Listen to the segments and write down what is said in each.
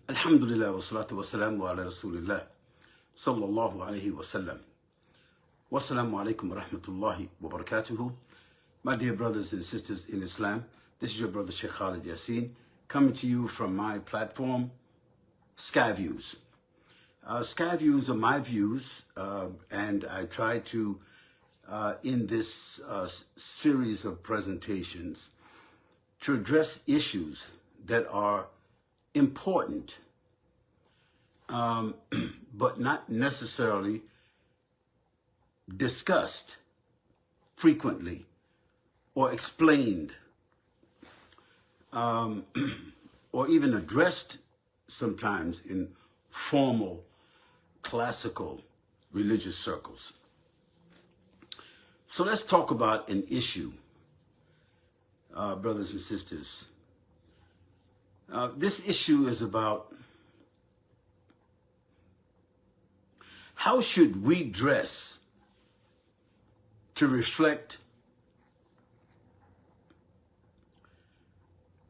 Alhamdulillah wa salatu wa salamu ala Rasulillah sallallahu alayhi wa sallam. Wassalamu alaikum wa rahmatullahi wa barakatuhu. My dear brothers and sisters in Islam, this is your brother Sheikh Khalid Yasin coming to you from my platform, Sky Views. Sky Views are my views, and I try to, in this series of presentations, to address issues that are important, but not necessarily discussed frequently or explained, or even addressed sometimes in formal, classical religious circles. So let's talk about an issue, brothers and sisters. This issue is about how should we dress to reflect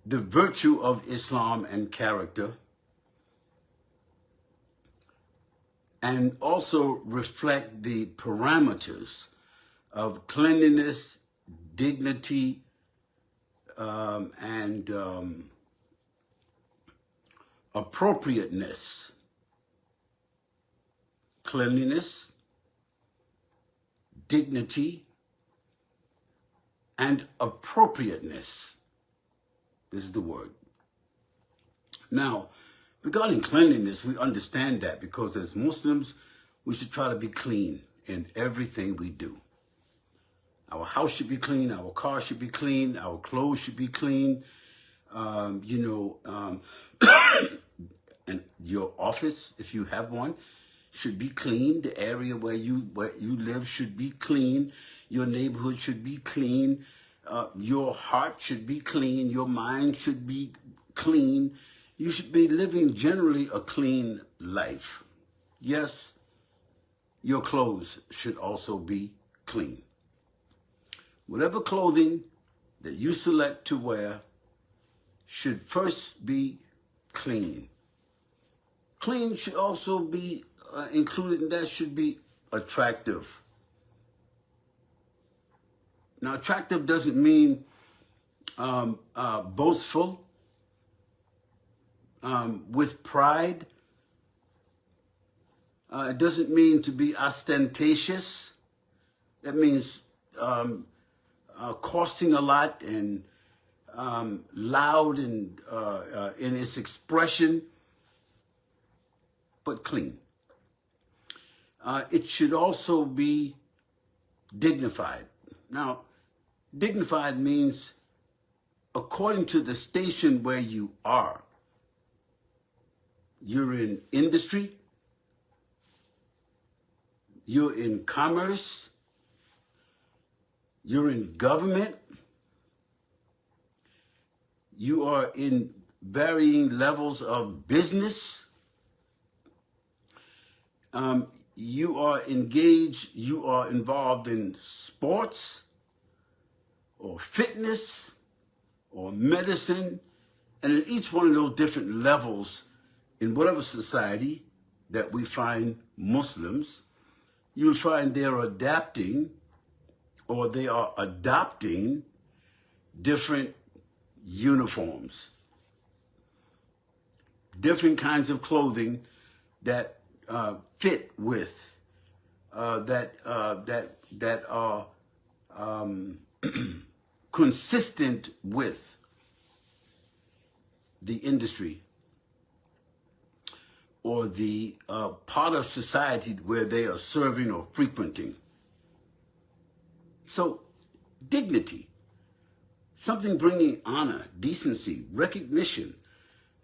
the virtue of Islam and character, and also reflect the parameters of cleanliness, dignity, and appropriateness. Cleanliness, dignity, and appropriateness. This is the word. Now, regarding cleanliness, we understand that because as Muslims, we should try to be clean in everything we do. Our house should be clean, our car should be clean, our clothes should be clean, and your office, if you have one, should be clean. The area where you live should be clean. Your neighborhood should be clean. Your heart should be clean. Your mind should be clean. You should be living generally a clean life. Yes, your clothes should also be clean. Whatever clothing that you select to wear should first be clean. Clean should also be included in that, should be attractive. Now, attractive doesn't mean boastful, with pride. It doesn't mean to be ostentatious. That means costing a lot and loud and in its expression, but clean. It should also be dignified. Now, dignified means according to the station where you are. You're in industry, you're in commerce, you're in government, you are in varying levels of business, you are engaged, you are involved in sports or fitness or medicine, and in each one of those different levels in whatever society that we find Muslims, you'll find they're adapting or they are adopting different uniforms, different kinds of clothing that fit with, that are consistent with the industry or the part of society where they are serving or frequenting. So, dignity, something bringing honor, decency, recognition,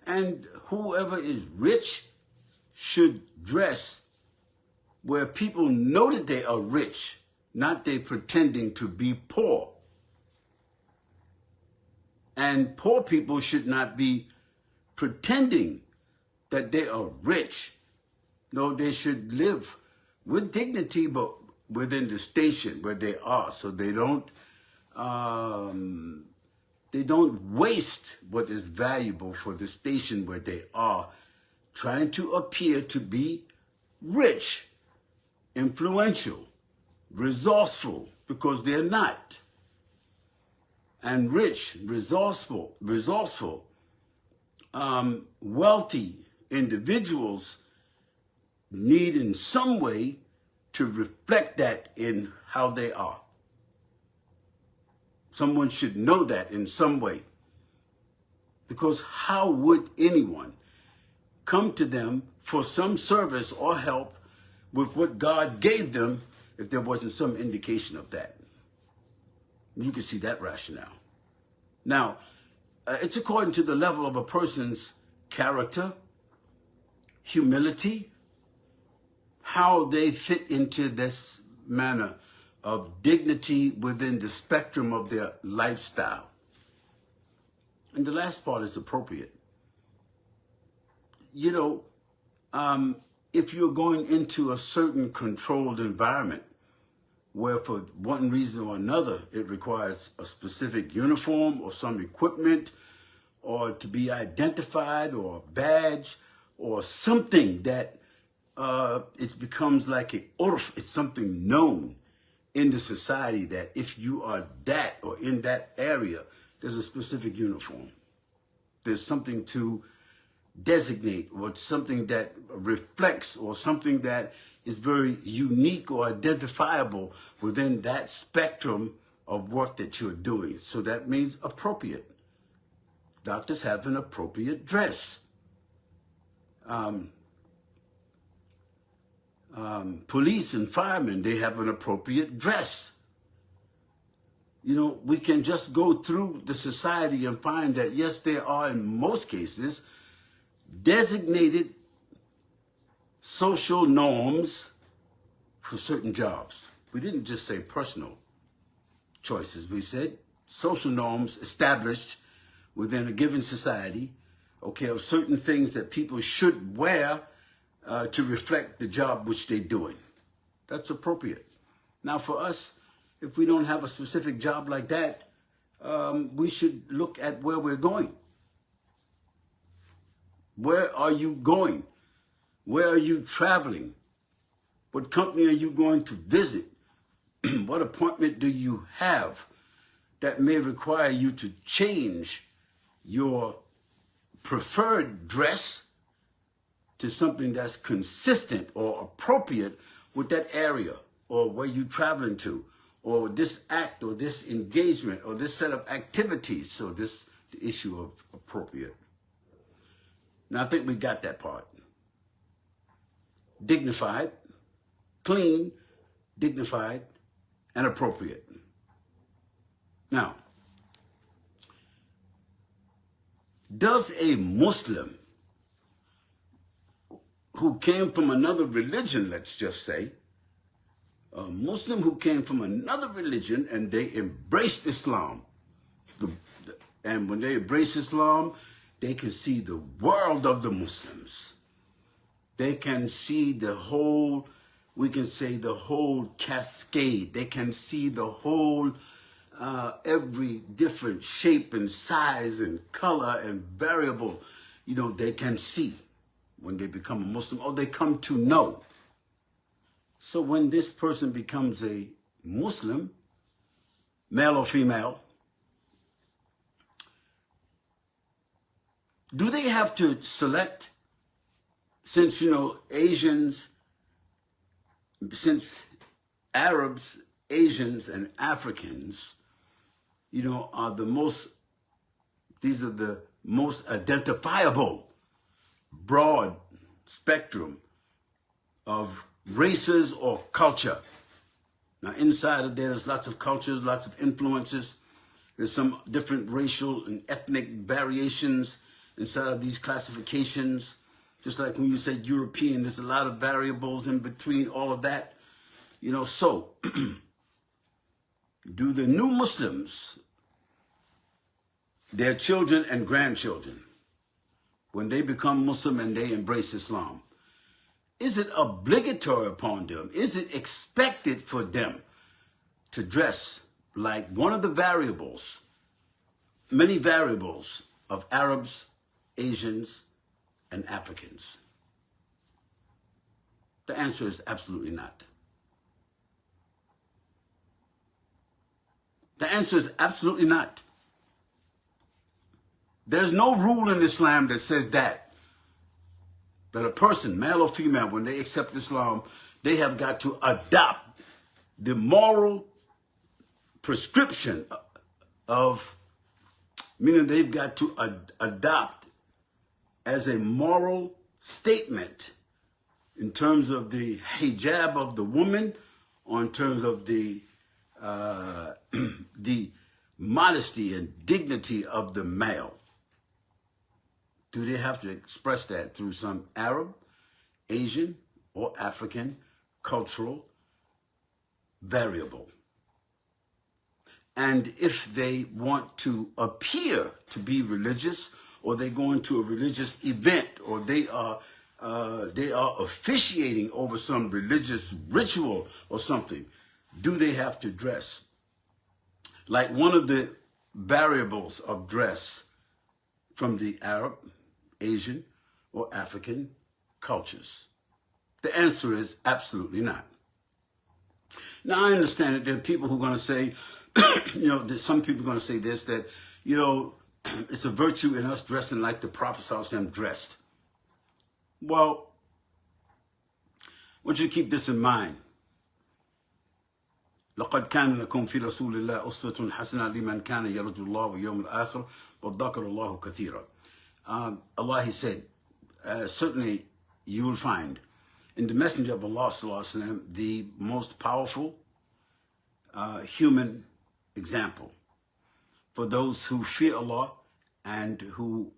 and whoever is rich should dress where people know that they are rich, not they pretending to be poor. And poor people should not be pretending that they are rich. No, they should live with dignity, but within the station where they are, so they don't waste what is valuable for the station where they are, trying to appear to be rich, influential, resourceful, because they're not. And rich, resourceful, wealthy individuals need in some way to reflect that in how they are. Someone should know that in some way. Because how would anyone come to them for some service or help with what God gave them if there wasn't some indication of that? You can see that rationale. Now, it's according to the level of a person's character, humility, how they fit into this manner of dignity within the spectrum of their lifestyle. And the last part is appropriate. You know, if you're going into a certain controlled environment where for one reason or another it requires a specific uniform or some equipment or to be identified or a badge or something that it becomes like it's something known in the society that if you are that or in that area, there's a specific uniform. There's something to designate or something that reflects or something that is very unique or identifiable within that spectrum of work that you're doing. So that means appropriate. Doctors have an appropriate dress. Police and firemen, they have an appropriate dress. You know, we can just go through the society and find that, yes, there are, in most cases, designated social norms for certain jobs. We didn't just say personal choices. We said social norms established within a given society, okay, of certain things that people should wear to reflect the job which they're doing. That's appropriate. Now for us, if we don't have a specific job like that, we should look at where we're going. Where are you going? Where are you traveling? What company are you going to visit? What appointment do you have that may require you to change your preferred dress to something that's consistent or appropriate with that area or where you're traveling to, or this act or this engagement or this set of activities? So the issue of appropriate. Now I think we got that part. Dignified, clean, dignified, and appropriate. Now, does a Muslim who came from another religion, let's just say, a Muslim who came from another religion and they embraced Islam, and when they embrace Islam, they can see the world of the Muslims. They can see the whole, we can say the whole cascade. They can see the whole, every different shape and size and color and variable, you know, they can see when they become a Muslim, or they come to know. So when this person becomes a Muslim, male or female, do they have to select, since, you know, Asians, since Arabs, Asians, and Africans, you know, are the most, these are the most identifiable broad spectrum of races or culture. Now inside of there's lots of cultures, lots of influences. There's some different racial and ethnic variations inside of these classifications. Just like when you say European, there's a lot of variables in between all of that. You know, so do the new Muslims, their children and grandchildren, when they become Muslim and they embrace Islam, is it obligatory upon them? Is it expected for them to dress like one of the variables, many variables of Arabs, Asians, and Africans? The answer is absolutely not. The answer is absolutely not. There's no rule in Islam that says that a person, male or female, when they accept Islam, they have got to adopt the moral prescription of, meaning they've got to adopt as a moral statement in terms of the hijab of the woman, or in terms of the the modesty and dignity of the male. Do they have to express that through some Arab, Asian, or African cultural variable? And if they want to appear to be religious, or they go into a religious event, or they are officiating over some religious ritual or something, do they have to dress? Like one of the variables of dress from the Arab, Asian, or African cultures? The answer is absolutely not. Now, I understand that there are people who are going to say, that some people are going to say this, that, it's a virtue in us dressing like the Prophet ﷺ dressed. Well, I want you to keep this in mind. لقد كان لكم في رسول الله أسوة حسنة لمن كان يرجو الله واليوم الآخر وذكر الله كثيرا. Allah, he said, certainly you will find in the Messenger of Allah ﷺ the most powerful human example for those who fear Allah and who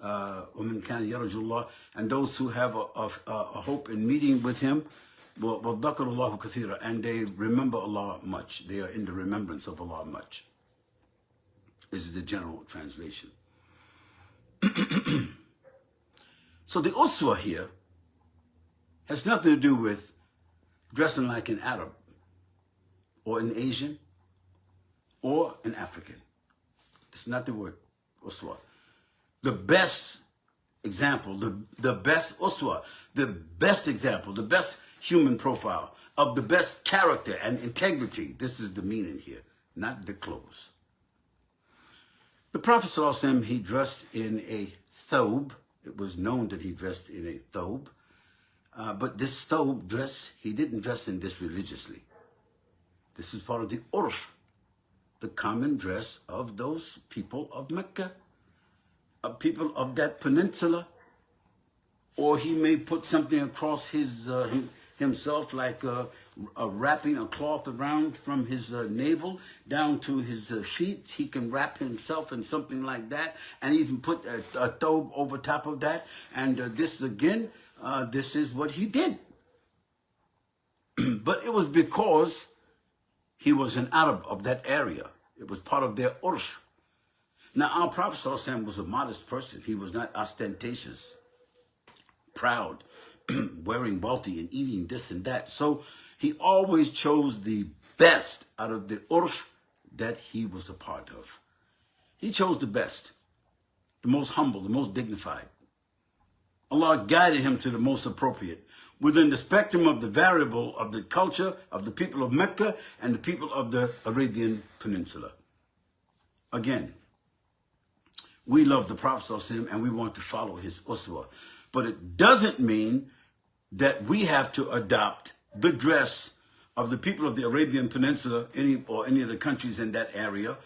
ومن كان يرجو الله, and those who have a hope in meeting with Him. وَذَكَرُ اللَّهُ كَثِيرًا, and they remember Allah much. They are in the remembrance of Allah much. This is the general translation. So the uswa here has nothing to do with dressing like an Arab or an Asian or an African. It's not the word uswa. The best example, the best uswa, the best example, the best human profile of the best character and integrity. This is the meaning here, not the clothes. The Prophet ﷺ, he dressed in a thobe. It was known that he dressed in a thobe. But this thobe dress, he didn't dress in this religiously. This is part of the urf, the common dress of those people of Mecca, of people of that peninsula. Or he may put something across his himself, like wrapping a cloth around from his navel down to his feet. He can wrap himself in something like that, and even put a thobe over top of that. And this again, this is what he did. But it was because he was an Arab of that area. It was part of their urf. Now, our Prophet ﷺ was a modest person. He was not ostentatious, proud, wearing wealthy and eating this and that. So he always chose the best out of the urf that he was a part of. He chose the best, the most humble, the most dignified. Allah guided him to the most appropriate within the spectrum of the variable of the culture of the people of Mecca and the people of the Arabian Peninsula. Again, we love the Prophet ﷺ and we want to follow his uswa. But it doesn't mean that we have to adopt the dress of the people of the Arabian Peninsula, any of the countries in that area,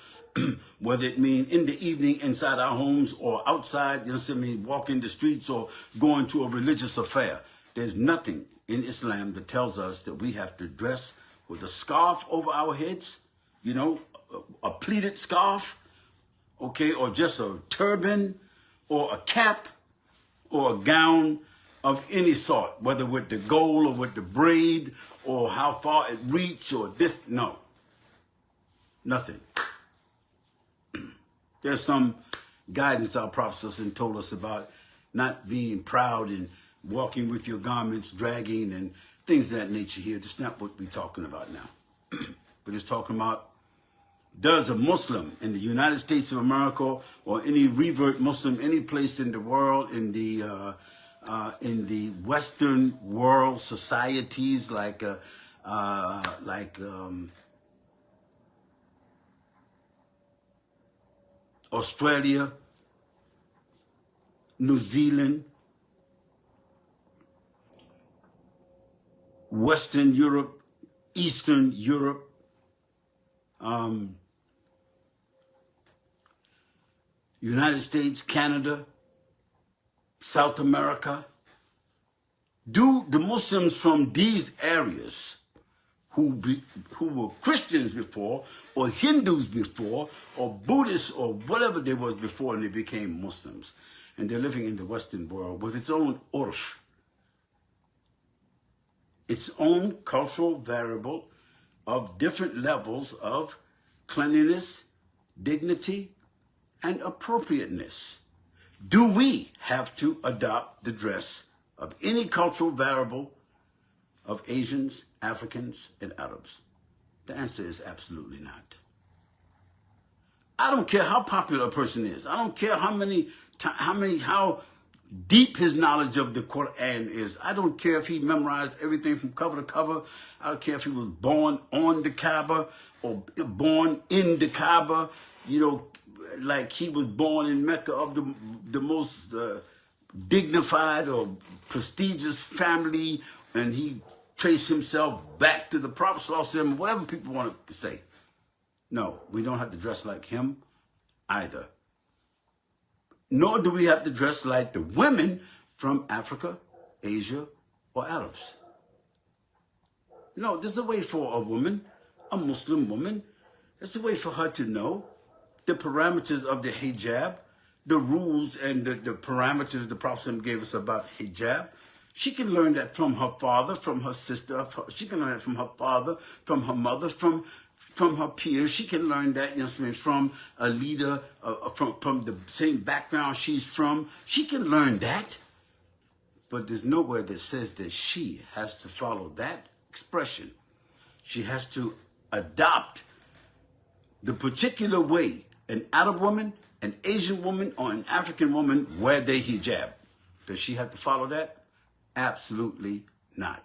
whether it mean in the evening inside our homes or outside, walking the streets or going to a religious affair. There's nothing in Islam that tells us that we have to dress with a scarf over our heads, a pleated scarf, okay, or just a turban or a cap or a gown of any sort, whether with the gold or with the braid or how far it reach or this. No, nothing. There's some guidance our Prophet told us about not being proud and walking with your garments dragging and things of that nature here. That's not what we're talking about now. We're just talking about, does a Muslim in the United States of America or any revert Muslim any place in the world, in the in the Western world societies like Australia, New Zealand, Western Europe, Eastern Europe, United States, Canada, South America. Do the Muslims from these areas who were Christians before, or Hindus before, or Buddhists, or whatever they was before, and they became Muslims, and they're living in the Western world with its own urf, its own cultural variable of different levels of cleanliness, dignity, and appropriateness. Do we have to adopt the dress of any cultural variable of Asians, Africans, and Arabs? The answer is absolutely not. I don't care how popular a person is. I don't care how deep his knowledge of the Quran is. I don't care if he memorized everything from cover to cover. I don't care if he was born on the Kaaba or born in the Kaaba, like he was born in Mecca of the most dignified or prestigious family, and he traced himself back to the Prophet ﷺ, whatever people want to say. No, we don't have to dress like him either. Nor do we have to dress like the women from Africa, Asia, or Arabs. No, there's a way for a woman, a Muslim woman, there's a way for her to know the parameters of the hijab, the rules and the parameters the Prophet gave us about hijab. She can learn that from her father, from her sister. She can learn it from her father, from her mother, from her peers. She can learn that, from a leader, from the same background she's from. She can learn that. But there's nowhere that says that she has to follow that expression. She has to adopt the particular way an Arab woman, an Asian woman, or an African woman wear their hijab. Does she have to follow that? Absolutely not.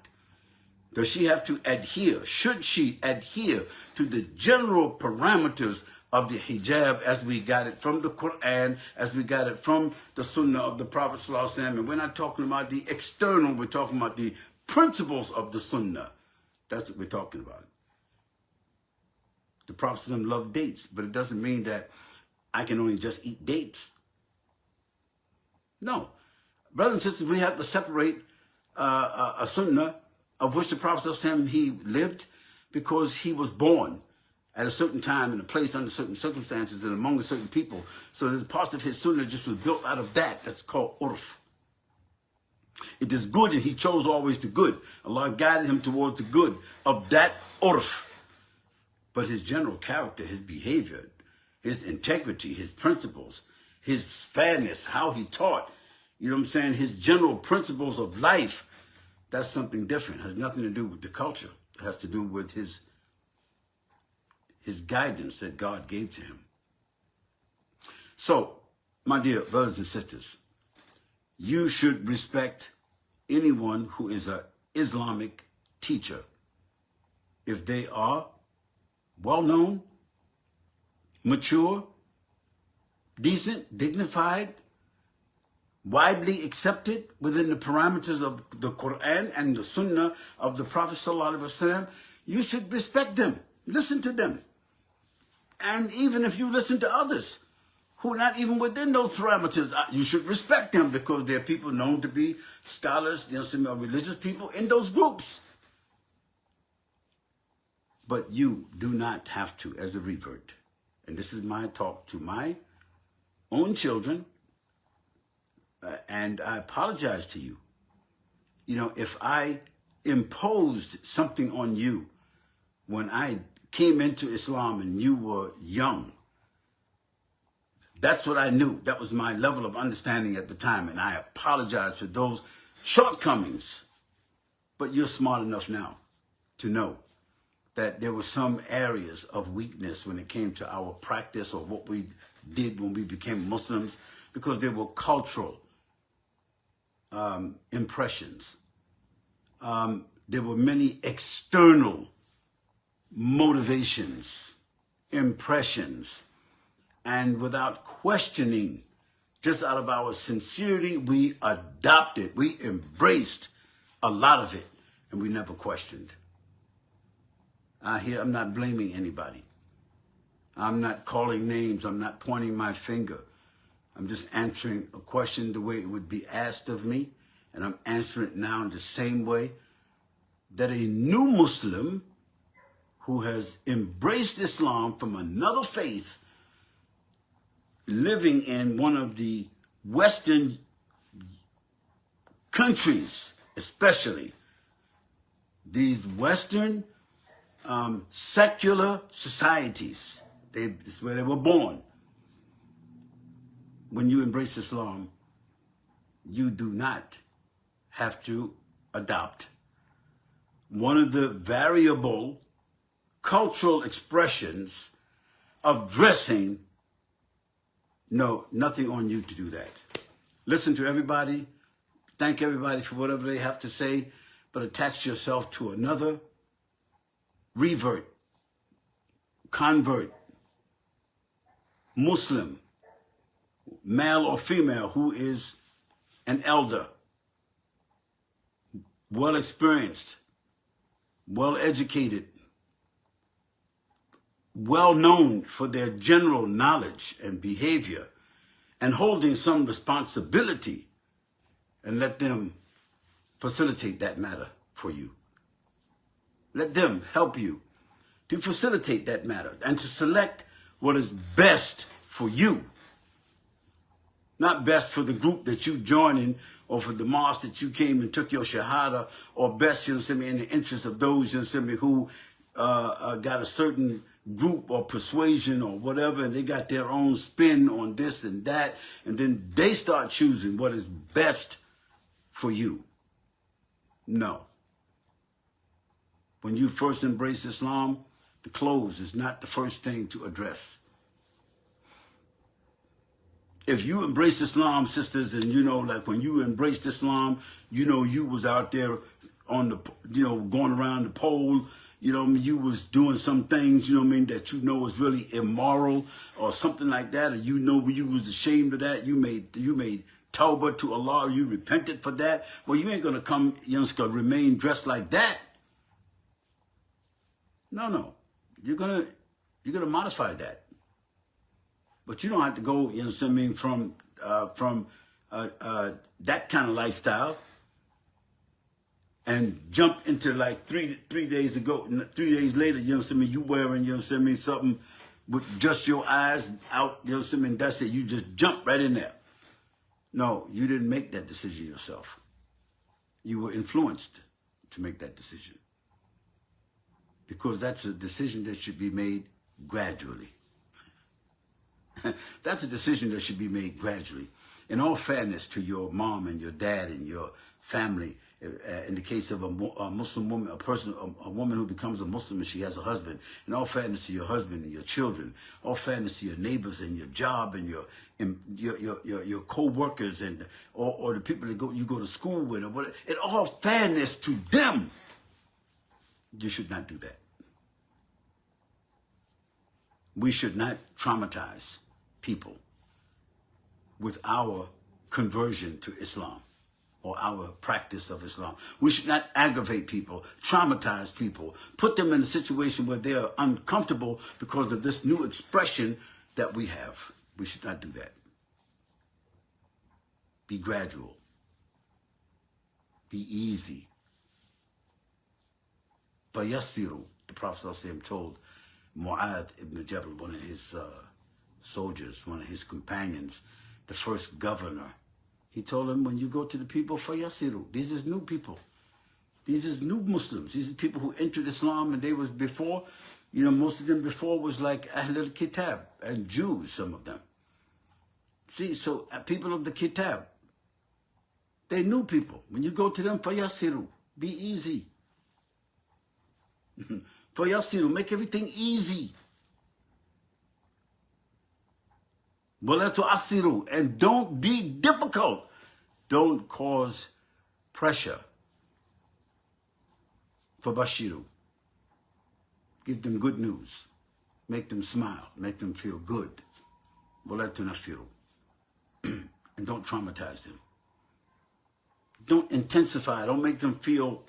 Does she have to adhere? Should she adhere to the general parameters of the hijab as we got it from the Quran, as we got it from the Sunnah of the Prophet ﷺ? And we're not talking about the external, we're talking about the principles of the Sunnah. That's what we're talking about. The Prophet ﷺ loved dates, but it doesn't mean that I can only just eat dates. No. Brothers and sisters, we have to separate a Sunnah of which the Prophet ﷺ, he lived because he was born at a certain time in a place under certain circumstances and among a certain people. So there's parts of his Sunnah just was built out of that. That's called urf. It is good, and he chose always the good. Allah guided him towards the good of that urf. But his general character, his behavior, his integrity, his principles, his fairness, how he taught, his general principles of life, that's something different. It has nothing to do with the culture. It has to do with his guidance that God gave to him. So, my dear brothers and sisters, you should respect anyone who is an Islamic teacher if they are well-known, mature, decent, dignified, widely accepted within the parameters of the Quran and the Sunnah of the Prophet ﷺ. You should respect them, listen to them. And even if you listen to others who are not even within those parameters, you should respect them because they're people known to be scholars, or religious people in those groups. But you do not have to, as a revert. And this is my talk to my own children. And I apologize to you. If I imposed something on you when I came into Islam and you were young, that's what I knew. That was my level of understanding at the time. And I apologize for those shortcomings. But you're smart enough now to know that there were some areas of weakness when it came to our practice or what we did when we became Muslims, because they were cultural. impressions. There were many external motivations, impressions, and without questioning, just out of our sincerity, we adopted, we embraced a lot of it, and we never questioned. I'm not blaming anybody. I'm not calling names. I'm not pointing my finger. I'm just answering a question the way it would be asked of me, and I'm answering it now in the same way that a new Muslim who has embraced Islam from another faith, living in one of the Western countries, especially these Western secular societies, it's where they were born. When you embrace Islam, you do not have to adopt one of the variable cultural expressions of dressing. No, nothing on you to do that. Listen to everybody, thank everybody for whatever they have to say, but attach yourself to another revert, convert, Muslim, male or female, who is an elder, well experienced, well educated, well known for their general knowledge and behavior, and holding some responsibility, and let them facilitate that matter for you. Let them help you to facilitate that matter and to select what is best for you. Not best for the group that you join in, or for the mosque that you came and took your shahada, or best, in the interest of those, who got a certain group or persuasion or whatever, and they got their own spin on this and that, and then they start choosing what is best for you. No. When you first embrace Islam, the clothes is not the first thing to address. If you embrace Islam, sisters, and like when you embraced Islam, you was out there on the, going around the pole, you was doing some things, that was really immoral or something like that, or you was ashamed of that, you made tawbah to Allah, you repented for that. Well, you ain't gonna come, remain dressed like that. No. You're gonna modify that. But you don't have to go, from that kind of lifestyle and jump into like three days later, you wearing, something with just your eyes out, and that's it. You just jump right in there. No, you didn't make that decision yourself. You were influenced to make that decision. Because that's a decision that should be made gradually. That's a decision that should be made gradually. In all fairness to your mom and your dad and your family, in the case of a Muslim woman, a woman who becomes a Muslim and she has a husband, in all fairness to your husband and your children, all fairness to your neighbors and your job and your co-workers and or the people that you go to school with, or whatever, in all fairness to them, you should not do that. We should not traumatize people with our conversion to Islam or our practice of Islam. We should not aggravate people, traumatize people, put them in a situation where they are uncomfortable because of this new expression that we have. We should not do that. Be gradual. Be easy. Bayasiru, the Prophet ﷺ told Mu'adh ibn Jabal, one of his soldiers, one of his companions, the first governor, he told him, when you go to the people, Fayasiru, these is new people. These is new Muslims. These are people who entered Islam, and they was before, most of them before was like Ahl al-Kitab and Jews, some of them. See, so people of the Kitab, they new people. When you go to them, Fayasiru, be easy. Fayasiru, make everything easy. Wala tu'assiru, and don't be difficult. Don't cause pressure for Bashiru. Give them good news. Make them smile. Make them feel good. And don't traumatize them. Don't intensify. Don't make them feel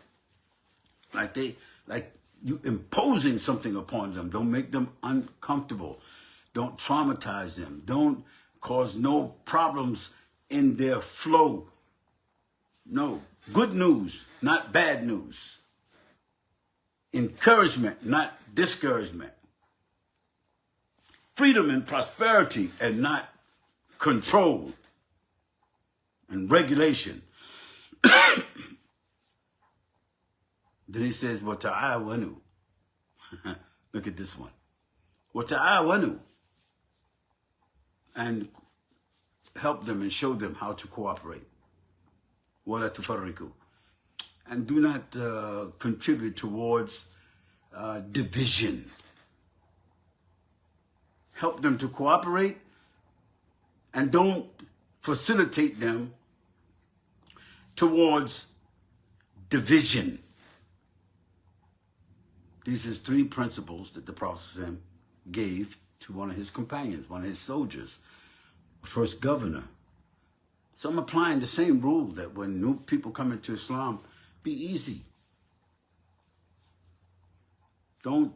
like you imposing something upon them. Don't make them uncomfortable. Don't traumatize them. Don't cause no problems in their flow. No. Good news, not bad news. Encouragement, not discouragement. Freedom and prosperity and not control and regulation. Then he says, وَتَعَاوَنُوا. Look at this one. وَتَعَاوَنُوا. And help them and show them how to cooperate. وَلَا تُفَرِّقُوا. And do not contribute towards division. Help them to cooperate and don't facilitate them towards division. These are 3 principles that the Prophet gave to one of his companions, one of his soldiers, first governor. So I'm applying the same rule that when new people come into Islam, be easy. Don't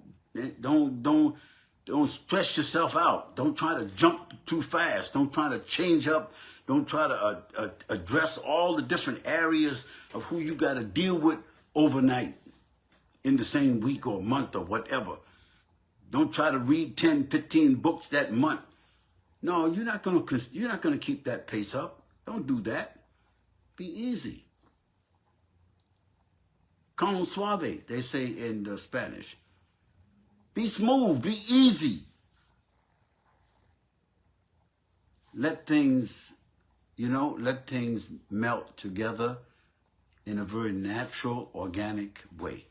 stress yourself out. Don't try to jump too fast. Don't try to change up. Don't try to address all the different areas of who you got to deal with overnight in the same week or month or whatever. Don't try to read 10, 15 books that month. No, you're not going to keep that pace up. Don't do that. Be easy. Con suave, they say in Spanish. Be smooth, be easy. Let things, let things melt together in a very natural, organic way.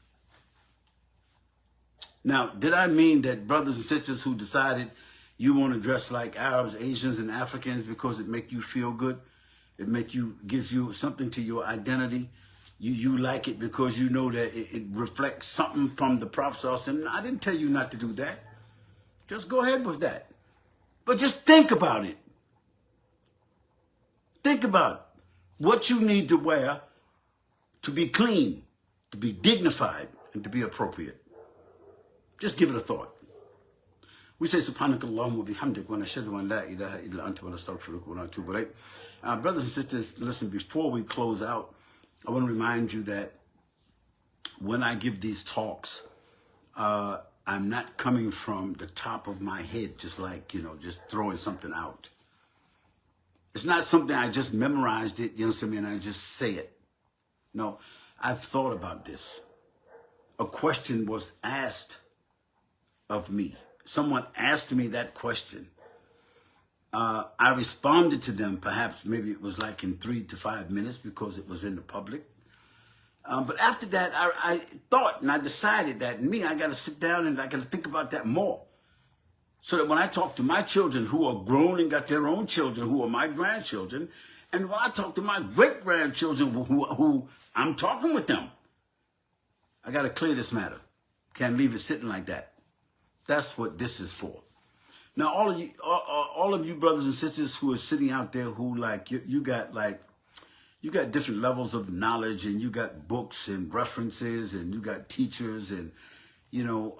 Now, did I mean that brothers and sisters who decided you want to dress like Arabs, Asians, and Africans because it make you feel good? Gives you something to your identity? You like it because you know that it reflects something from the Prophet. And I didn't tell you not to do that. Just go ahead with that. But just think about it. Think about what you need to wear to be clean, to be dignified, and to be appropriate. Just give it a thought. We say subhanakallahumma wa bihamdik wa nashhadu an la ilaha illa anta wa nastaghfiruka wa natubu ilayk. Brothers and sisters, listen, before we close out, I want to remind you that when I give these talks, I'm not coming from the top of my head, just like, just throwing something out. It's not something I just memorized it, and I just say it. No, I've thought about this. A question was asked of me. Someone asked me that question. I responded to them, perhaps maybe it was like in 3 to 5 minutes because it was in the public. But after that, I thought and I decided that I got to sit down and I got to think about that more. So that when I talk to my children who are grown and got their own children, who are my grandchildren, and when I talk to my great-grandchildren who I'm talking with them, I got to clear this matter. Can't leave it sitting like that. That's what this is for. Now, all of you brothers and sisters who are sitting out there who you got different levels of knowledge, and you got books and references, and you got teachers, and you've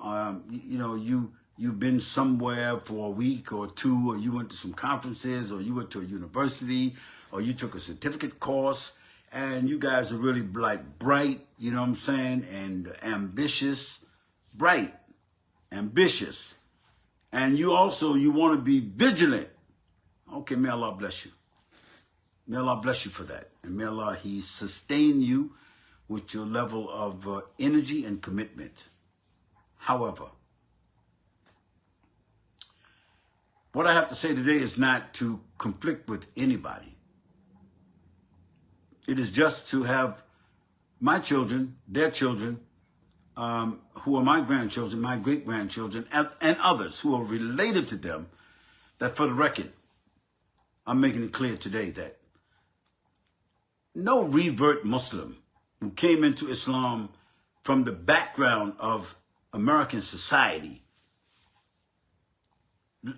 been somewhere for a week or 2, or you went to some conferences, or you went to a university, or you took a certificate course, and you guys are really bright, and ambitious, bright, ambitious. And you want to be vigilant. Okay, may Allah bless you. May Allah bless you for that. And may Allah, He sustain you with your level of energy and commitment. However, what I have to say today is not to conflict with anybody. It is just to have my children, their children, who are my grandchildren, my great-grandchildren, and others who are related to them, that for the record, I'm making it clear today that no revert Muslim who came into Islam from the background of American society,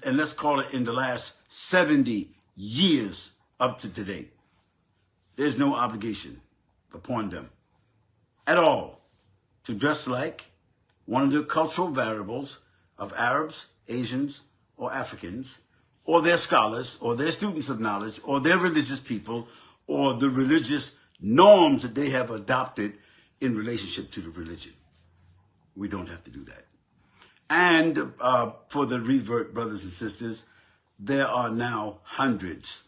and let's call it in the last 70 years up to today, there's no obligation upon them at all to dress like one of the cultural variables of Arabs, Asians, or Africans, or their scholars, or their students of knowledge, or their religious people, or the religious norms that they have adopted in relationship to the religion. We don't have to do that. And for the revert brothers and sisters, there are now hundreds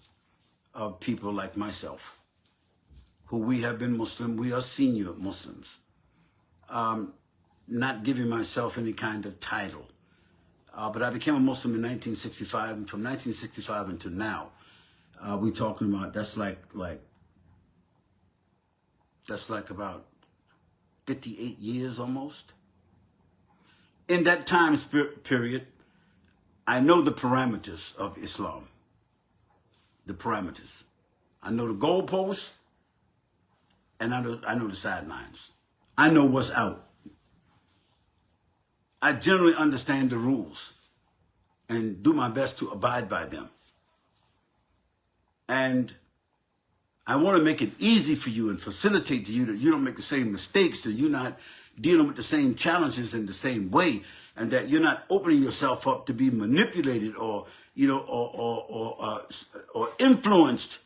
of people like myself who we have been Muslim. We are senior Muslims. Not giving myself any kind of title. But I became a Muslim in 1965, and from 1965 until now, we're talking about that's like about 58 years almost. In that time period, I know the parameters of Islam. The parameters. I know the goalposts, and I know the sidelines. I know what's out. I generally understand the rules and do my best to abide by them. And I want to make it easy for you and facilitate to you that you don't make the same mistakes, that you're not dealing with the same challenges in the same way, and that you're not opening yourself up to be manipulated or, or influenced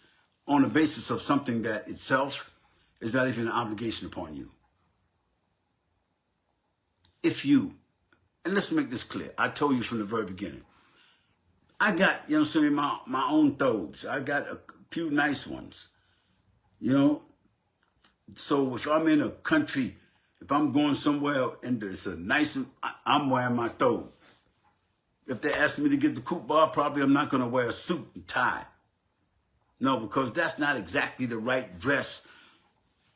on the basis of something that itself is not even an obligation upon you. If you, and let's make this clear, I told you from the very beginning, I got, my own thobes. I got a few nice ones, So if I'm in a country, if I'm going somewhere and it's a nice, I'm wearing my thobe. If they ask me to get the kuppah, probably I'm not going to wear a suit and tie. No, because that's not exactly the right dress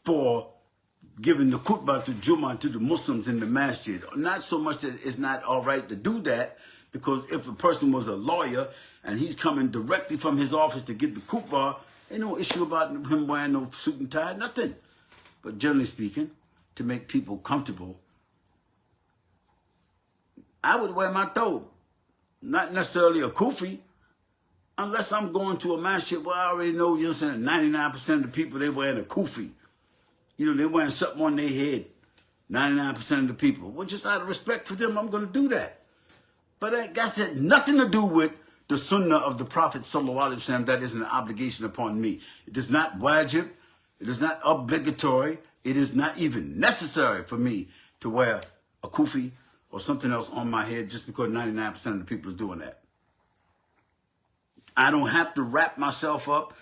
for giving the khutbah to Jummah to the Muslims in the masjid. Not so much that it's not all right to do that, because if a person was a lawyer and he's coming directly from his office to get the khutbah, ain't no issue about him wearing no suit and tie, nothing. But generally speaking, to make people comfortable, I would wear my thobe, not necessarily a kufi, unless I'm going to a masjid where I already know, 99% of the people, they wearing a kufi. They're wearing something on their head, 99% of the people. Well, just out of respect for them, I'm going to do that. But that had nothing to do with the sunnah of the Prophet ﷺ. That is an obligation upon me. It is not wajib. It is not obligatory. It is not even necessary for me to wear a kufi or something else on my head just because 99% of the people is doing that. I don't have to wrap myself up.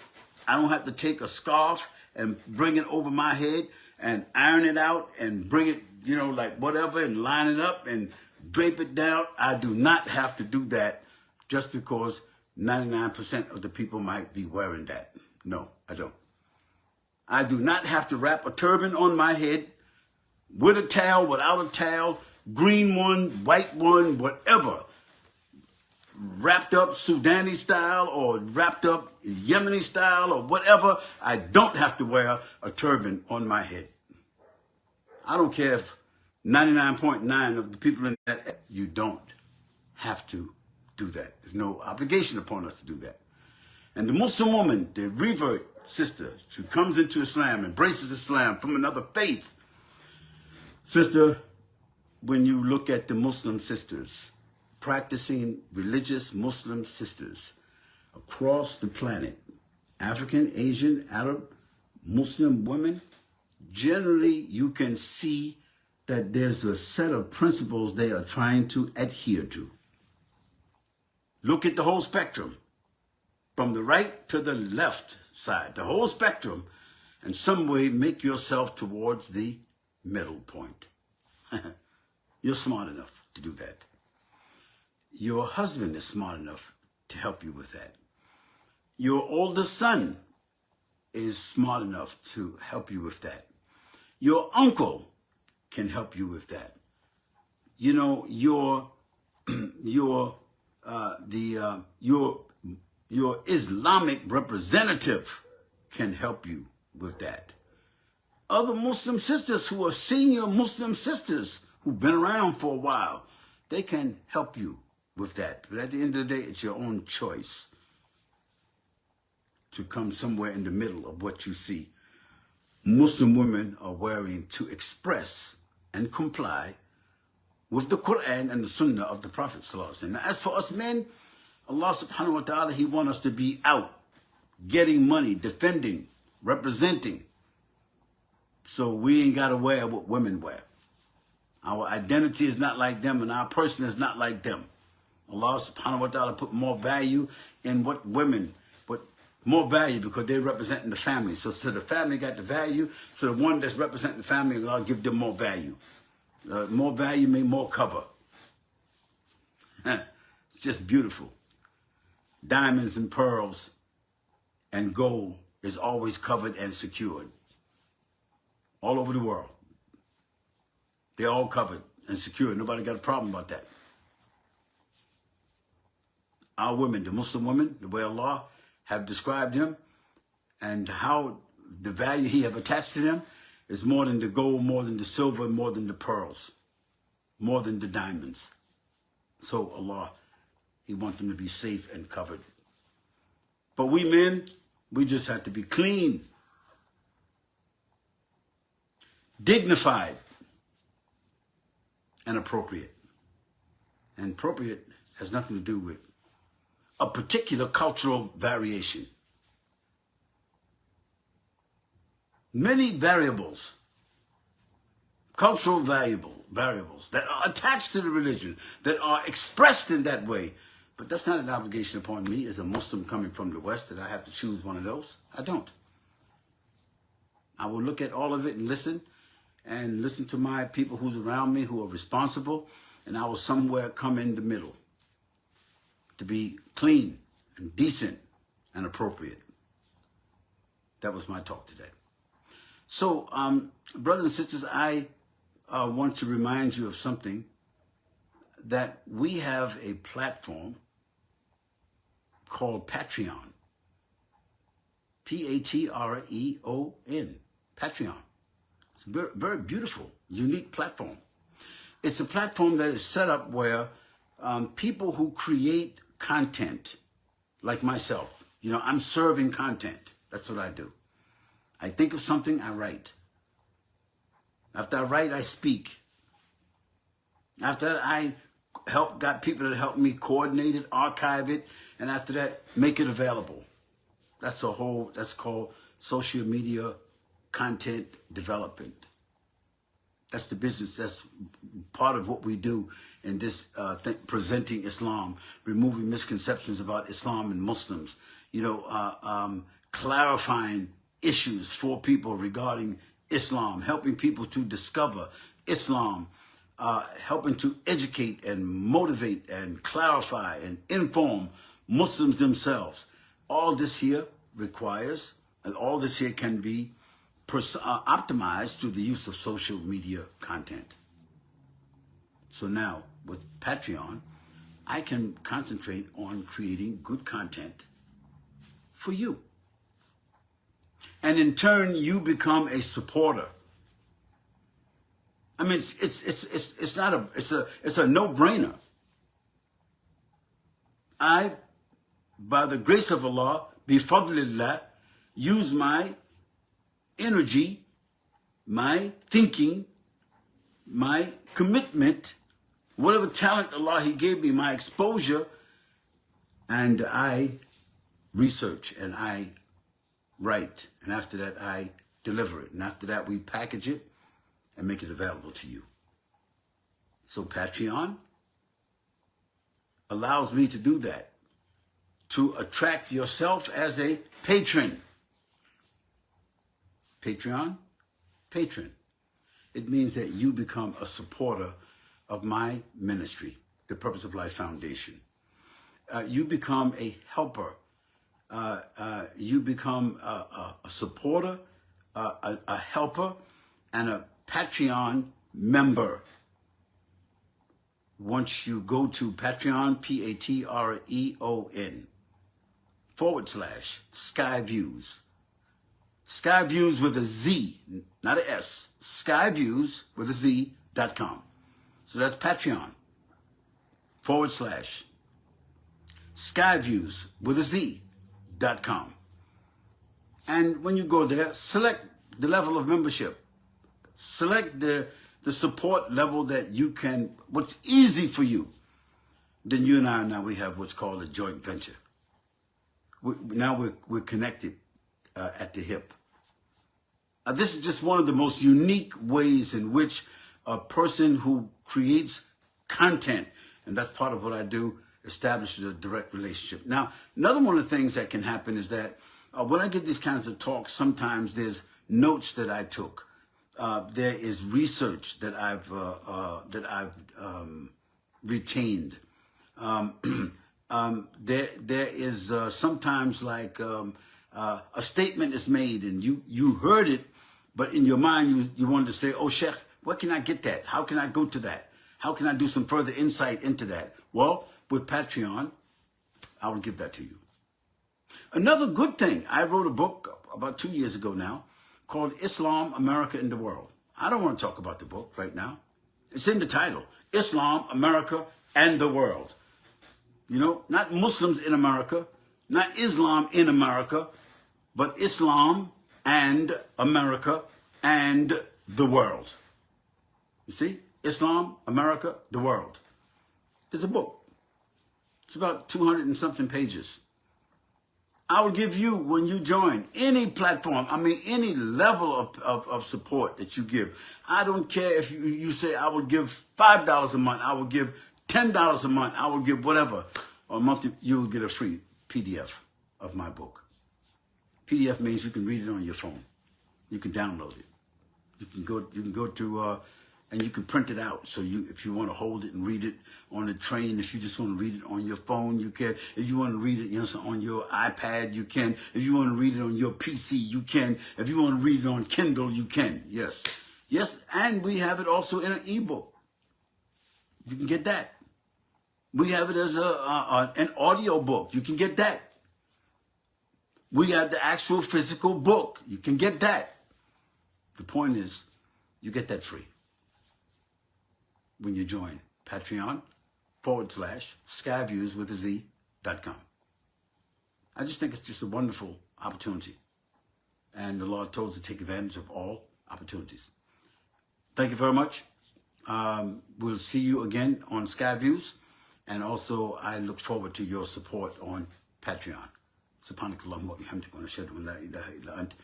I don't have to take a scarf and bring it over my head and iron it out and bring it, like whatever, and line it up and drape it down. I do not have to do that just because 99% of the people might be wearing that. No, I don't. I do not have to wrap a turban on my head with a towel, without a towel, green one, white one, whatever. Wrapped up Sudani style or wrapped up Yemeni style or whatever. I don't have to wear a turban on my head. I don't care if 99.9 of the people in that, you don't have to do that. There's no obligation upon us to do that. And the Muslim woman, the revert sister, who comes into Islam, embraces Islam from another faith. Sister, when you look at the Muslim sisters, practicing religious Muslim sisters across the planet, African, Asian, Arab, Muslim women, generally you can see that there's a set of principles they are trying to adhere to. Look at the whole spectrum, from the right to the left side, the whole spectrum, and some way make yourself towards the middle point. You're smart enough to do that. Your husband is smart enough to help you with that. Your older son is smart enough to help you with that. Your uncle can help you with that. Your Islamic representative can help you with that. Other Muslim sisters who are senior Muslim sisters who've been around for a while, they can help you with that. But at the end of the day, it's your own choice to come somewhere in the middle of what you see Muslim women are wearing to express and comply with the Quran and the Sunnah of the Prophet ﷺ. Now, as for us men, Allah subhanahu wa ta'ala, He wants us to be out, getting money, defending, representing. So we ain't got to wear what women wear. Our identity is not like them and our person is not like them. Allah subhanahu wa ta'ala put more value in what women, but more value because they're representing the family. So the family got the value, so the one that's representing the family, Allah give them more value. More value means more cover. It's just beautiful. Diamonds and pearls and gold is always covered and secured. All over the world. They're all covered and secured. Nobody got a problem about that. Our women, the Muslim women, the way Allah have described them and how the value He have attached to them is more than the gold, more than the silver, more than the pearls, more than the diamonds. So Allah, He wants them to be safe and covered. But we men, we just have to be clean, dignified, and appropriate. And appropriate has nothing to do with a particular cultural variation. Many variables, cultural variables that are attached to the religion, that are expressed in that way. But that's not an obligation upon me as a Muslim coming from the West that I have to choose one of those. I don't. I will look at all of it and listen to my people who's around me who are responsible, and I will somewhere come in the middle to be clean and decent and appropriate. That was my talk today. So, brothers and sisters, I want to remind you of something, that we have a platform called Patreon. Patreon. Patreon. It's a very, very beautiful, unique platform. It's a platform that is set up where people who create content, like myself, I'm serving content. That's what I do. I think of something, I write. After I write, I speak. After that, I got people that help me coordinate it, archive it, and after that, make it available. That's called social media content development. That's the business. That's part of what we do in this presenting Islam, removing misconceptions about Islam and Muslims, clarifying issues for people regarding Islam, helping people to discover Islam, helping to educate and motivate and clarify and inform Muslims themselves. All this here requires, and all this here can be optimized through the use of social media content. So now, with Patreon, I can concentrate on creating good content for you. And in turn, you become a supporter. I mean, it's a no-brainer. I, by the grace of Allah, bifadlillah, use my energy, my thinking, my commitment, whatever talent Allah He gave me, my exposure, and I research and I write, and after that I deliver it, and after that we package it and make it available to you. So Patreon allows me to do that, to attract yourself as a patron. Patreon, patron. It means that you become a supporter of my ministry, the Purpose of Life Foundation. You become a helper. You become a supporter, a helper, and a Patreon member. Once you go to Patreon, Patreon, /Sky Views. Skyviews with a Z, not a S. Skyviews with a Z.com. So that's Patreon/Skyviews with a Z.com. And when you go there, select the level of membership. Select the support level that you can, what's easy for you. Then you and I now, we have what's called a joint venture. We're connected at the hip. This is just one of the most unique ways in which a person who creates content, and that's part of what I do, establishes a direct relationship. Now, another one of the things that can happen is that when I get these kinds of talks, sometimes there's notes that I took. There is research that I've retained. There is sometimes like a statement is made and you heard it, but in your mind you wanted to say, oh, Sheikh, where can I get that? How can I go to that? How can I do some further insight into that? Well, with Patreon, I will give that to you. Another good thing, I wrote a book about 2 years ago now called Islam, America, and the World. I don't want to talk about the book right now. It's in the title, Islam, America, and the World. You know, not Muslims in America, not Islam in America, but Islam and America and the world. You see? Islam, America, the world. It's a book. It's about 200 and something pages. I will give you, when you join any platform, I mean, any level of support that you give. I don't care if you say, I will give $5 a month, I will give $10 a month, I will give whatever. Or a month, you will get a free PDF of my book. PDF means you can read it on your phone. You can download it. You can go to, and you can print it out. So if you want to hold it and read it on the train, if you just want to read it on your phone, you can. If you want to read it on your iPad, you can. If you want to read it on your PC, you can. If you want to read it on Kindle, you can. Yes. Yes, and we have it also in an ebook. You can get that. We have it as an audio book. You can get that. We have the actual physical book. You can get that. The point is, you get that free when you join Patreon/Skyviews with a Z.com. I just think it's just a wonderful opportunity. And the Lord told us to take advantage of all opportunities. Thank you very much. We'll see you again on Skyviews. And also, I look forward to your support on Patreon. Subhanakallahumma wa bihamdika wa nashhadu an la ilaha illa ant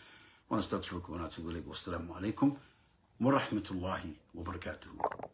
wa nastaghfiruka wa natubu ilayk. Wassalamu alaikum wa rahmatullahi wa barakatuh.